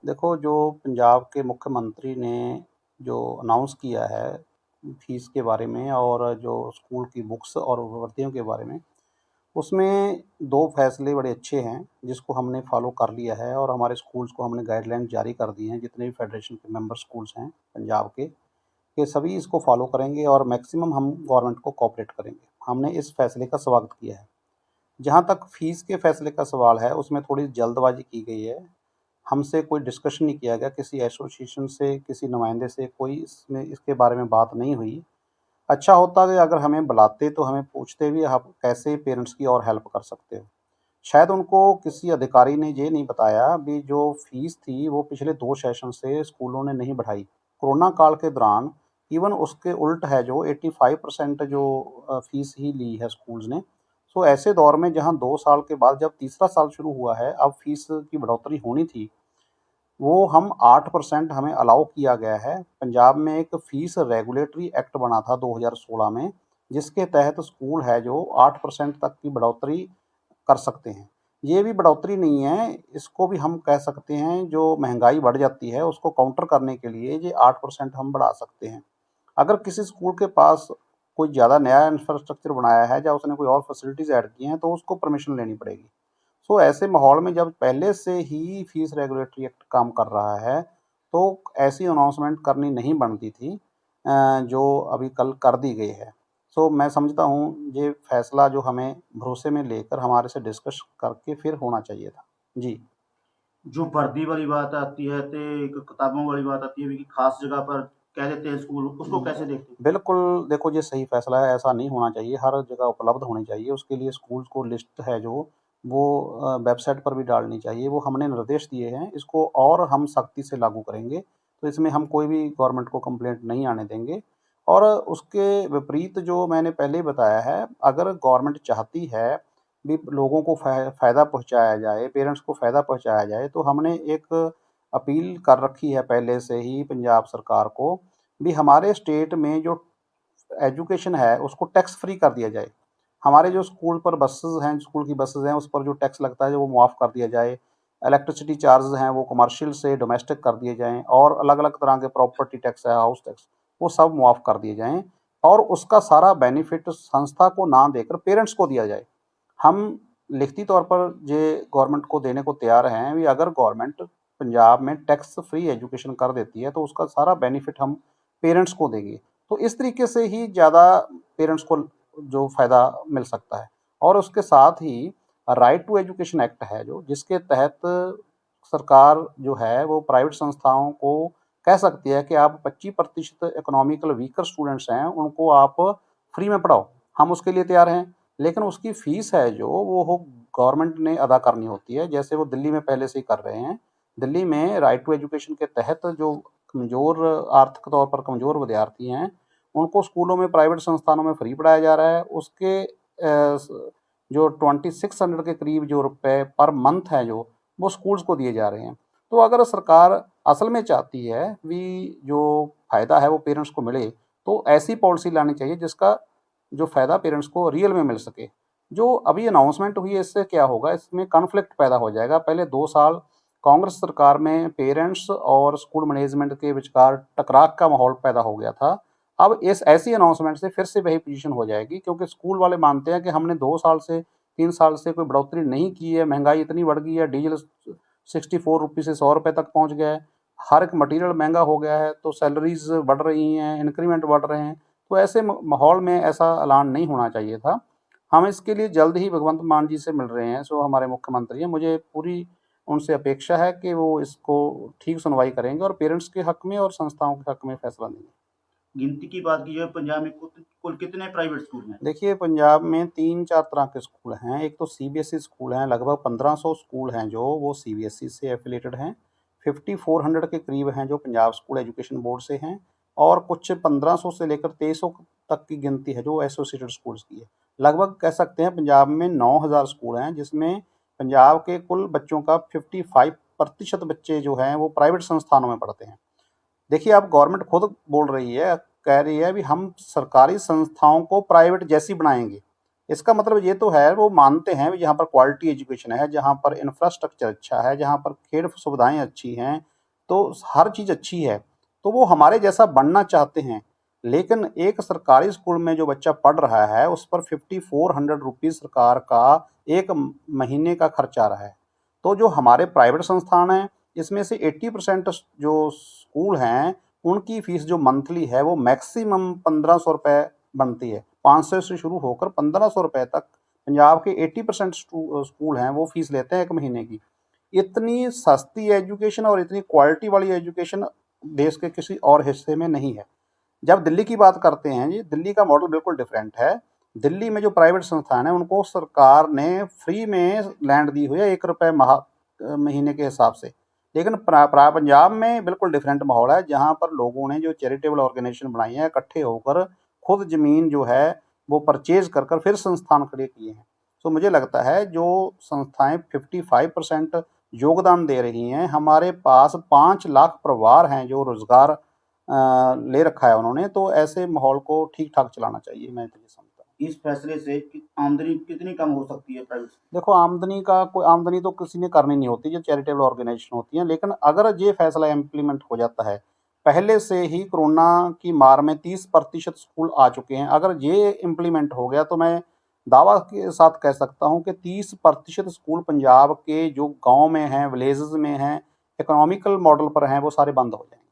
देखो, जो पंजाब के मुख्यमंत्री ने जो अनाउंस किया है फीस के बारे में और जो स्कूल की बुक्स और वर्दियों के बारे में, उसमें 2 फैसले बड़े अच्छे हैं, जिसको हमने फॉलो कर लिया है और हमारे स्कूल्स को हमने गाइडलाइन जारी कर दी हैं, जितने भी फेडरेशन के मेंबर स्कूल्स हैं पंजाब के, ये सभी इसको फॉलो करेंगे और मैक्सिमम हम गवर्नमेंट को कोऑपरेट करेंगे। हमने इस फैसले का स्वागत किया है। जहाँ तक फीस के फैसले का सवाल है, उसमें थोड़ी जल्दबाज़ी की गई है। हमसे कोई डिस्कशन नहीं किया गया, किसी एसोसिएशन से, किसी नुमाइंदे से कोई इसमें इसके बारे में बात नहीं हुई। अच्छा होता कि अगर हमें बुलाते तो हमें पूछते भी आप कैसे पेरेंट्स की और हेल्प कर सकते हो। शायद उनको किसी अधिकारी ने ये नहीं बताया भी जो फ़ीस थी वो पिछले 2 सेशन से स्कूलों ने नहीं बढ़ाई। कोरोना काल के दौरान इवन उसके उल्ट है जो 85% जो फ़ीस ही ली है स्कूल्स ने। सो ऐसे दौर में जहाँ 2 साल के बाद जब तीसरा साल शुरू हुआ है, अब फ़ीस की बढ़ोतरी होनी थी, वो हम 8% हमें अलाउ किया गया है। पंजाब में एक फ़ीस रेगुलेटरी एक्ट बना था 2016 में, जिसके तहत स्कूल है जो 8% तक की बढ़ोतरी कर सकते हैं। ये भी बढ़ोतरी नहीं है, इसको भी हम कह सकते हैं जो महँगाई बढ़ जाती है, उसको काउंटर करने के लिए ये 8% हम बढ़ा सकते हैं। अगर किसी स्कूल के पास कोई ज़्यादा नया इंफ्रास्ट्रक्चर बनाया है या उसने कोई और फैसिलिटीज़ ऐड की हैं, तो उसको परमिशन लेनी पड़ेगी। सो ऐसे माहौल में जब पहले से ही फीस रेगुलेटरी एक्ट काम कर रहा है, तो ऐसी अनाउंसमेंट करनी नहीं बनती थी जो अभी कल कर दी गई है। सो मैं समझता हूँ ये फैसला जो हमें भरोसे में लेकर हमारे से डिस्कस करके फिर होना चाहिए था। जी। जो वर्दी वाली बात आती है ते एक किताबों वाली बात आती है भी कि खास जगह पर कह देते हैं स्कूल, उसको कैसे देखते हैं? बिल्कुल, देखो ये सही फ़ैसला है, ऐसा नहीं होना चाहिए, हर जगह उपलब्ध होनी चाहिए। उसके लिए स्कूल्स को लिस्ट है जो, वो वेबसाइट पर भी डालनी चाहिए, वो हमने निर्देश दिए हैं, इसको और हम सख्ती से लागू करेंगे। तो इसमें हम कोई भी गवर्नमेंट को कंप्लेंट नहीं आने देंगे। और उसके विपरीत जो मैंने पहले ही बताया है, अगर गवर्नमेंट चाहती है भी लोगों को फ़ायदा पहुँचाया जाए, पेरेंट्स को फ़ायदा पहुँचाया जाए, तो हमने एक अपील कर रखी है पहले से ही पंजाब सरकार को भी हमारे स्टेट में जो एजुकेशन है उसको टैक्स फ्री कर दिया जाए। हमारे जो स्कूल पर बसेज़ हैं, स्कूल की बसेज़ हैं, उस पर जो टैक्स लगता है वो माफ़ कर दिया जाए। इलेक्ट्रिसिटी चार्जेज़ हैं वो कमर्शियल से डोमेस्टिक कर दिए जाएँ और अलग-अलग तरह के प्रॉपर्टी टैक्स है, हाउस टैक्स, वो सब माफ़ कर दिए जाएँ और उसका सारा बेनिफिट संस्था को ना देकर पेरेंट्स को दिया जाए। हम लिखती तौर पर ये गवर्नमेंट को देने को तैयार हैं भी अगर गवर्नमेंट पंजाब में टैक्स फ्री एजुकेशन कर देती है तो उसका सारा बेनिफिट हम पेरेंट्स को देंगे। तो इस तरीके से ही ज़्यादा पेरेंट्स को जो फ़ायदा मिल सकता है। और उसके साथ ही राइट टू एजुकेशन एक्ट है जो, जिसके तहत सरकार जो है वो प्राइवेट संस्थाओं को कह सकती है कि आप 25% इकोनॉमिकल वीकर स्टूडेंट्स हैं, उनको आप फ्री में पढ़ाओ। हम उसके लिए तैयार हैं। लेकिन उसकी फ़ीस है जो वो गवर्नमेंट ने अदा करनी होती है, जैसे वो दिल्ली में पहले से ही कर रहे हैं। दिल्ली में राइट टू एजुकेशन के तहत जो कमज़ोर आर्थिक तौर पर कमज़ोर विद्यार्थी हैं, उनको स्कूलों में प्राइवेट संस्थानों में फ्री पढ़ाया जा रहा है। उसके जो 2600 के करीब जो रुपए पर मंथ है जो, वो स्कूल्स को दिए जा रहे हैं। तो अगर सरकार असल में चाहती है भी जो फ़ायदा है वो पेरेंट्स को मिले, तो ऐसी पॉलिसी लानी चाहिए जिसका जो फ़ायदा पेरेंट्स को रियल में मिल सके। जो अभी अनाउंसमेंट हुई है इससे क्या होगा, इसमें कॉन्फ्लिक्ट पैदा हो जाएगा। पहले 2 साल कांग्रेस सरकार में पेरेंट्स और स्कूल मैनेजमेंट के विचकार टकराव का माहौल पैदा हो गया था। अब इस ऐसी अनाउंसमेंट से फिर से वही पोजीशन हो जाएगी क्योंकि स्कूल वाले मानते हैं कि हमने 2 साल से 3 साल से कोई बढ़ोतरी नहीं की है, महँगाई इतनी बढ़ गई है, डीज़ल 64 रुपए से ₹100 तक पहुँच गया है, हर एक मटीरियल महँगा हो गया है, तो सैलरीज़ बढ़ रही हैं, इंक्रीमेंट बढ़ रहे हैं। तो ऐसे माहौल में ऐसा ऐलान नहीं होना चाहिए था। हम इसके लिए जल्द ही भगवंत मान जी से मिल रहे हैं, जो हमारे मुख्यमंत्री हैं। मुझे पूरी उनसे अपेक्षा है कि वो इसको ठीक सुनवाई करेंगे और पेरेंट्स के हक में और संस्थाओं के हक में फैसला देंगे। गिनती की बात की जाए पंजाब में कुल कुल कितने प्राइवेट स्कूल हैं? देखिए, पंजाब में 3-4 तरह के स्कूल हैं। एक तो सीबीएसई स्कूल हैं, लगभग 1500 स्कूल हैं जो वो सीबीएसई से एफ़िलिएटेड हैं। 5400 के करीब हैं जो पंजाब स्कूल एजुकेशन बोर्ड से हैं और कुछ 1500 से लेकर 2300 तक की गिनती है जो एसोसिएटेड स्कूल्स की है। लगभग कह सकते हैं पंजाब में 9000 स्कूल हैं जिसमें पंजाब के कुल बच्चों का 55% बच्चे जो हैं वो प्राइवेट संस्थानों में पढ़ते हैं। देखिए, अब गवर्नमेंट खुद बोल रही है, कह रही है भी हम सरकारी संस्थाओं को प्राइवेट जैसी बनाएँगे। इसका मतलब ये तो है वो मानते हैं भी जहाँ पर क्वालिटी एजुकेशन है, जहाँ पर इंफ्रास्ट्रक्चर अच्छा है, जहाँ पर खेल सुविधाएँ अच्छी हैं, तो हर चीज़ अच्छी है, तो वो हमारे जैसा बनना चाहते हैं। लेकिन एक सरकारी स्कूल में जो बच्चा पढ़ रहा है, उस पर 5400 रुपीज़ सरकार का एक महीने का खर्च आ रहा है। तो जो हमारे प्राइवेट संस्थान हैं, इसमें से 80% जो स्कूल हैं, उनकी फ़ीस जो मंथली है, वो मैक्सिमम 1500 रुपए बनती है। 500 से शुरू होकर 1500 रुपए तक पंजाब के 80% स्कूल हैं, वो फ़ीस लेते हैं 1 महीने की। इतनी सस्ती एजुकेशन और इतनी क्वालिटी वाली एजुकेशन देश के किसी और हिस्से में नहीं है। जब दिल्ली की बात करते हैं जी, दिल्ली का मॉडल बिल्कुल डिफरेंट है। दिल्ली में जो प्राइवेट संस्थान है, उनको सरकार ने फ्री में लैंड दी हुई है, ₹1 महीने के हिसाब से। लेकिन पंजाब में बिल्कुल डिफरेंट माहौल है, जहाँ पर लोगों ने जो चैरिटेबल ऑर्गेनाइजेशन बनाई है, इकट्ठे होकर खुद ज़मीन जो है वो परचेज कर कर फिर संस्थान खड़े किए हैं। तो मुझे लगता है जो संस्थाएं 55% योगदान दे रही हैं, हमारे पास 5 लाख परिवार हैं जो रोजगार ले रखा है उन्होंने, तो ऐसे माहौल को ठीक ठाक चलाना चाहिए, मैं तो ये समझता हूँ। इस फैसले से आमदनी कितनी कम हो सकती है प्राइवेट? देखो, आमदनी तो किसी ने करनी नहीं होती, जो चैरिटेबल ऑर्गेनाइजेशन होती हैं, लेकिन अगर ये फैसला इम्प्लीमेंट हो जाता है, पहले से ही कोरोना की मार में 30% स्कूल आ चुके हैं, अगर ये इम्प्लीमेंट हो गया तो मैं दावा के साथ कह सकता हूँ कि 30% स्कूल पंजाब के जो गांव में हैं, विलेजेस में हैं, इकोनॉमिकल मॉडल पर हैं, वो सारे बंद हो जाएंगे।